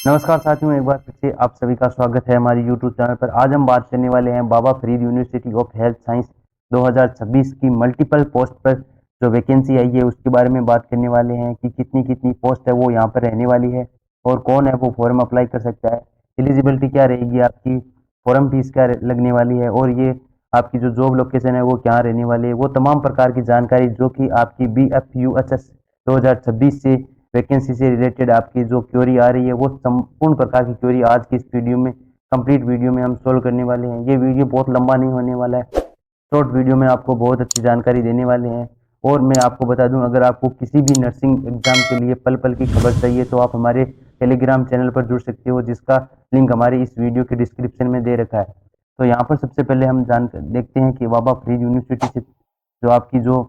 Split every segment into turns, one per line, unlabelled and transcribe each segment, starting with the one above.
नमस्कार साथियों, एक बार फिर से आप सभी का स्वागत है हमारी यूट्यूब चैनल पर। आज हम बात करने वाले हैं Baba Farid university of health science 2026 की मल्टीपल पोस्ट पर जो वैकेंसी आई है उसके बारे में बात करने वाले हैं कि कितनी कितनी पोस्ट है वो यहाँ पर रहने वाली है और कौन है वो फॉर्म अप्लाई कर सकता है, एलिजिबिलिटी क्या रहेगी आपकी, फॉर्म फीस क्या लगने वाली है और ये आपकी जो जॉब लोकेशन है वो क्या रहने वाली है, वो तमाम प्रकार की जानकारी जो कि आपकी BFUHS 2026 से वैकेंसी से रिलेटेड आपकी जो क्वेरी आ रही है वो संपूर्ण प्रकार की क्वेरी आज की इस वीडियो में कंप्लीट वीडियो में हम सोल्व करने वाले हैं। ये वीडियो बहुत लंबा नहीं होने वाला है, शॉर्ट वीडियो में आपको बहुत अच्छी जानकारी देने वाले हैं। और मैं आपको बता दूं, अगर आपको किसी भी नर्सिंग एग्जाम के लिए पल पल की खबर चाहिए तो आप हमारे टेलीग्राम चैनल पर जुड़ सकते हो, जिसका लिंक हमारे इस वीडियो के डिस्क्रिप्शन में दे रखा है। तो यहाँ पर सबसे पहले हम जान देखते हैं कि बाबा फरीद यूनिवर्सिटी से जो आपकी जो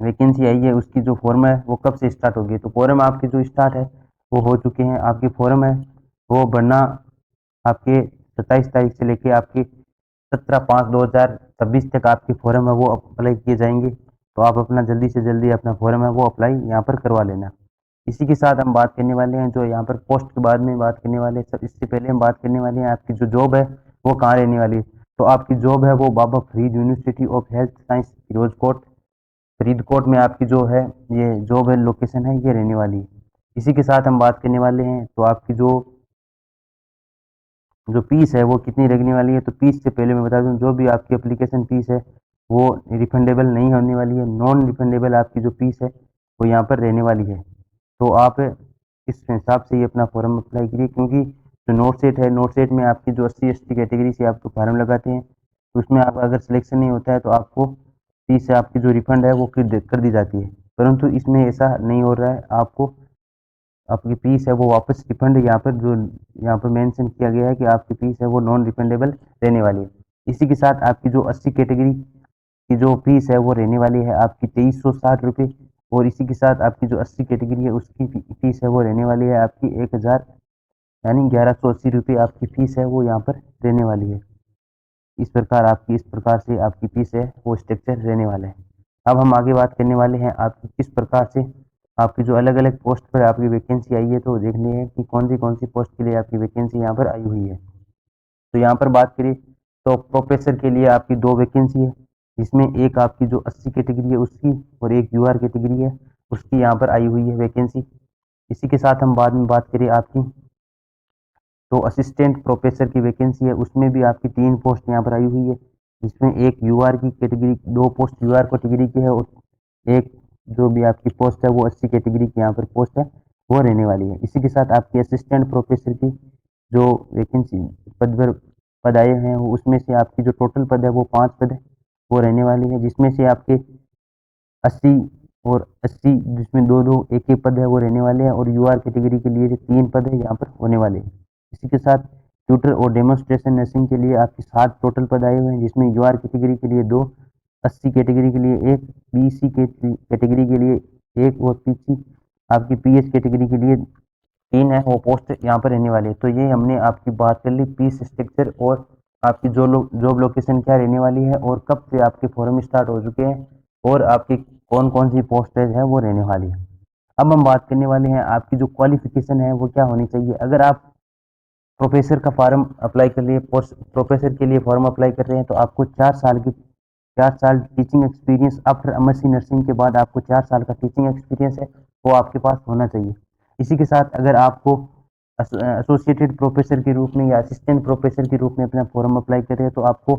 वैकेंसी आई है उसकी जो फॉर्म है वो कब से स्टार्ट होगी। तो फॉर्म आपके जो स्टार्ट है वो हो चुके हैं। आपकी फॉर्म है वो भरना आपके 27 तारीख से लेके आपकी 17/5/2026 तक आपकी फॉर्म है वो अप्लाई किए जाएंगे। तो आप अपना जल्दी से जल्दी अपना फॉर्म है वो अप्लाई यहाँ पर करवा लेना। इसी के साथ हम बात करने वाले हैं जो यहाँ पर पोस्ट के बाद में बात करने वाले हैं। सब इससे पहले हम बात करने वाले हैं आपकी जो जॉब है वो कहाँ रहने वाली है। तो आपकी जॉब है वो Baba Farid university of health science Firozkot Faridkot में आपकी जो है ये जॉब है लोकेशन है ये रहने वाली है। इसी के साथ हम बात करने वाले हैं तो आपकी जो जो फीस है वो कितनी लगने वाली है। तो फीस से पहले मैं बता दूं, जो भी आपकी एप्लीकेशन फीस है वो रिफंडेबल नहीं होने वाली है। नॉन रिफंडेबल आपकी जो फीस है वो यहाँ पर रहने वाली है। तो आप इस हिसाब से ही अपना फॉर्म अप्लाई कीजिए, क्योंकि जो नोट सेट है, नोट सेट में आपकी जो SC ST कैटेगरी से आपको फॉर्म लगाते हैं तो उसमें आप अगर सिलेक्शन नहीं होता है तो आपको फीस से आपकी जो रिफंड है वो कर दी जाती है। परंतु इसमें ऐसा नहीं हो रहा है, आपको आपकी फीस है वो वापस रिफंड यहाँ पर जो यहाँ पर मेंशन किया गया है कि आपकी फीस है वो नॉन रिफंडेबल रहने वाली है। इसी के साथ आपकी जो 80 कैटेगरी की जो फीस है वो रहने वाली है आपकी 2360 रुपये। और इसी के साथ आपकी जो 80 कैटेगरी है उसकी फीस है वो रहने वाली है आपकी 1000 यानी 1180 रुपये आपकी फीस है वो यहाँ पर रहने वाली है। इस प्रकार से आपकी फीस है वो स्ट्रक्चर रहने वाला है। अब हम आगे बात करने वाले हैं आपकी किस प्रकार से आपकी जो अलग अलग पोस्ट पर आपकी वैकेंसी आई है। तो देखने हैं कि कौन सी पोस्ट के लिए आपकी वैकेंसी यहाँ पर आई हुई है। तो यहाँ पर बात करें तो प्रोफेसर के लिए आपकी 2 वैकेंसी है, जिसमें एक आपकी जो 80 कैटेगरी है उसकी और एक UR कैटेगरी है उसकी यहाँ पर आई हुई है वैकेंसी। इसी के साथ हम बाद में बात करें आपकी तो असिस्टेंट प्रोफेसर की वैकेंसी है, उसमें भी आपकी 3 पोस्ट यहाँ पर आई हुई है, जिसमें एक UR की कैटेगरी 2 पोस्ट UR कैटेगरी की है और एक जो भी आपकी पोस्ट है वो 80 कैटेगरी की यहाँ पर पोस्ट है वो रहने वाली है। इसी के साथ आपकी असिस्टेंट प्रोफेसर की जो वैकेंसी पद आए हैं उसमें से आपकी जो टोटल पद है वो 5 पद है वो रहने वाली है, जिसमें से आपके 80 और 80 जिसमें दो दो एक एक पद है वो रहने वाले हैं और UR कैटेगरी के लिए जो 3 पद है यहाँ पर होने वाले हैं। इसी के साथ ट्यूटर और डेमोन्स्ट्रेशन नर्सिंग के लिए आपके 7 टोटल पद आए हुए हैं, जिसमें UR कैटेगरी के लिए 2, 80 कैटेगरी के लिए 1, BC कैटेगरी के लिए 1 और PC आपकी PH कैटेगरी के लिए 3 है वो पोस्ट यहाँ पर रहने वाली है। तो ये हमने आपकी बात कर ली फीस स्ट्रक्चर और आपकी जॉब लोकेशन क्या रहने वाली है और कब से आपके फॉर्म स्टार्ट हो चुके हैं और आपकी कौन सी पोस्टेज है वो रहने वाली है। अब हम बात करने वाले हैं आपकी जो क्वालिफिकेशन है वो क्या होनी चाहिए। अगर आप प्रोफेसर का फॉर्म अप्लाई कर लिए प्रोफेसर के लिए फॉर्म अप्लाई कर रहे हैं तो आपको 4 साल teaching experience after MSc nursing के बाद आपको 4 साल का टीचिंग एक्सपीरियंस है वो आपके पास होना चाहिए। इसी के साथ अगर आपको एसोसिएटेड प्रोफेसर के रूप में या असिस्टेंट प्रोफेसर के रूप में अपना फॉर्म अप्लाई कर रहे हैं तो आपको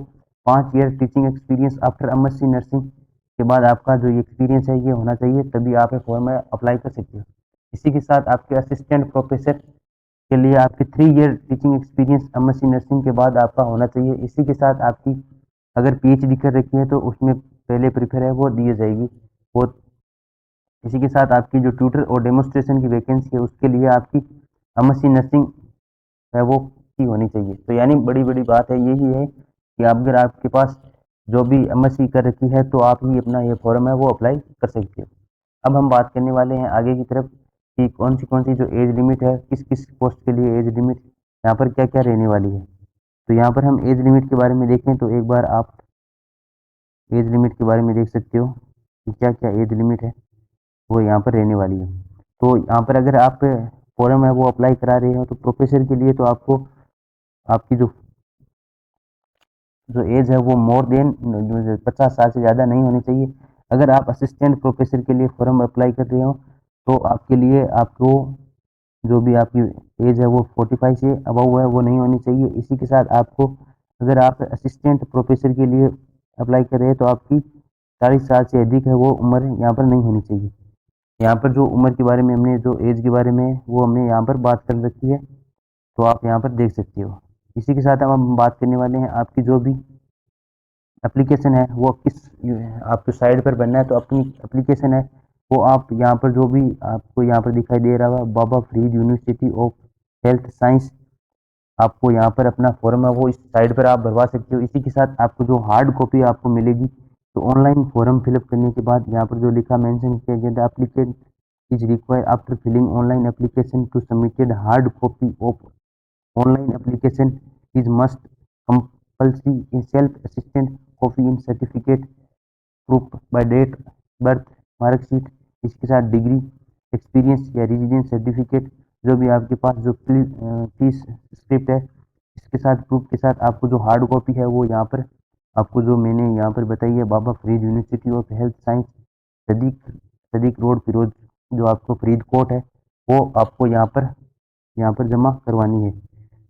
5 year teaching experience after MSc nursing के बाद आपका जो एक्सपीरियंस है ये होना चाहिए, तभी आप फॉर्म अप्लाई कर सकते हो। इसी के साथ आपके असिस्टेंट प्रोफेसर के लिए आपकी 3 year teaching experience MSc nursing के बाद आपका होना चाहिए। इसी के साथ आपकी अगर PhD कर रखी है तो उसमें पहले प्रीफर है वो दी जाएगी वो। इसी के साथ आपकी जो ट्यूटर और डेमोन्स्ट्रेशन की वैकेंसी है उसके लिए आपकी MSc नर्सिंग है वो की होनी चाहिए। तो यानी बड़ी बड़ी बात है यही है कि अगर आपके पास जो भी MSc कर रखी है तो आप ही अपना ये फॉर्म है वो अप्लाई कर सकते हो। अब हम बात करने वाले हैं आगे की तरफ कि कौन सी जो एज लिमिट है किस किस पोस्ट के लिए एज लिमिट यहाँ पर क्या क्या रहने वाली है। तो यहाँ पर हम एज लिमिट के बारे में देखें तो एक बार आप एज लिमिट के बारे में देख सकते हो कि क्या क्या एज लिमिट है वो यहाँ पर रहने वाली है। तो यहाँ पर अगर आप फॉर्म है वो अप्लाई करा रहे हो, तो प्रोफेसर के लिए तो आपको आपकी जो एज है वो मोर देन 50 साल से ज़्यादा नहीं होनी चाहिए। अगर आप असिस्टेंट प्रोफेसर के लिए फॉर्म अप्लाई कर रहे हो तो आपके लिए आपको जो भी आपकी एज है वो 45 से अबव है वो नहीं होनी चाहिए। इसी के साथ आपको अगर आप असिस्टेंट प्रोफेसर के लिए अप्लाई कर रहे हैं तो आपकी 40 साल से अधिक है वो उम्र यहाँ पर नहीं होनी चाहिए। यहाँ पर जो उम्र के बारे में हमने जो एज के बारे में वो हमने यहाँ पर बात कर रखी है, तो आप यहाँ पर देख सकते हो। इसी के साथ हम बात करने वाले हैं आपकी जो भी एप्लीकेशन है वो किस आपको साइड पर बनना है। तो अपनी एप्लीकेशन है वो आप यहाँ पर जो भी आपको यहाँ पर दिखाई दे रहा है Baba Farid university of health science, आपको यहाँ पर अपना फॉर्म है वो इस साइड पर आप भरवा सकते हो। इसी के साथ आपको जो हार्ड कॉपी आपको मिलेगी, तो ऑनलाइन फॉर्म फिलअप करने के बाद यहाँ पर जो लिखा मेंशन किया गया था applicant is required after filling online application to submitted hard copy of online application is must compulsory in self-assistant copy in certificate proof by date birth marksheet, इसके साथ डिग्री एक्सपीरियंस या रेजिडेंस सर्टिफिकेट जो भी आपके पास जो fees script है इसके साथ प्रूफ के साथ आपको जो हार्ड कॉपी है वो यहाँ पर आपको जो मैंने यहाँ पर बताई है Baba Farid university of health science Sadiq Sadiq road Firoz जो आपको फरीदकोट है वो आपको यहाँ पर जमा करवानी है।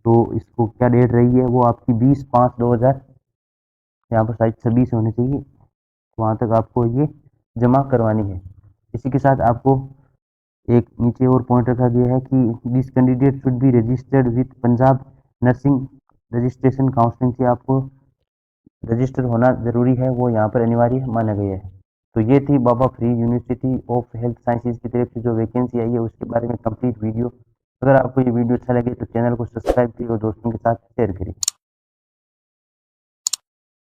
तो इसको क्या डेट रही है वो आपकी 20/5/2000 यहाँ पर शायद 26 होनी चाहिए, वहाँ तक आपको ये जमा करवानी है। इसी के साथ आपको एक नीचे और पॉइंट रखा गया है कि this candidate should be registered with Punjab nursing registration counselling से आपको रजिस्टर होना ज़रूरी है, वो यहाँ पर अनिवार्य माना गया है। तो ये थी Baba Farid university of health sciences की तरफ से जो वैकेंसी आई है उसके बारे में कंप्लीट वीडियो। अगर आपको ये वीडियो अच्छा लगे तो चैनल को सब्सक्राइब करिए और दोस्तों के साथ शेयर करिए।